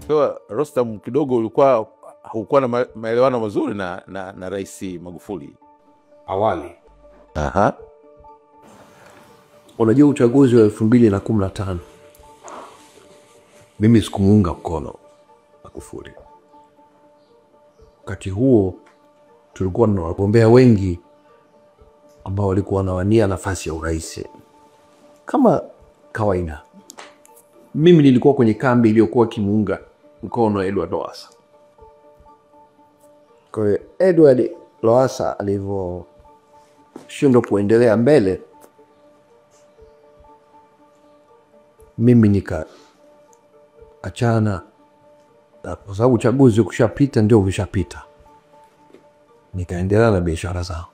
Kwa Rostam kidogo ulikuwa hukuwa na maelewano mazuri na Rais Magufuli awali. Aha. Unajua uchaguzi wa 2015 mimi sikumuunga mkono Magufuli. Wakati huo tulikuwa na wagombea wengi ambao walikuwa wanawania nafasi ya urais. Kama kawaida, mimi nilikuwa kwenye kambi iliyokuwa kimuunga mkono Edward Lowassa. Kwa hiyo Edward Lowassa alivyoshindwa kuendelea mbele, mimi nikaachana, kwa sababu uchaguzi ukishapita ndio ukishapita. Nikaendelea na biashara zao.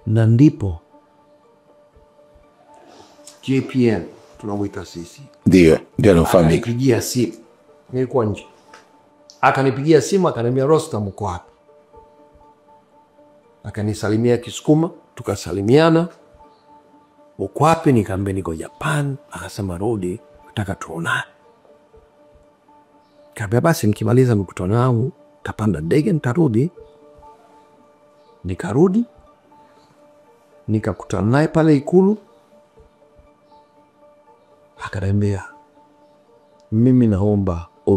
Na ndipo JPN tunamwita sisi. Ndio nafahamu. Akanipigia simu. Nilikuwa nje. Akanipigia simu akaniambia, Rostam uko hapa. Akanisalimia Kisukuma, tukasalimiana. Uko wapi? Nikamwambia niko Japan. Akasema rudi, nataka tuonane. Kaambia basi nikimaliza mkutano wangu tapanda ndege nitarudi. Nikarudi. Nikakutana naye pale Ikulu. Akaniambia, mimi naomba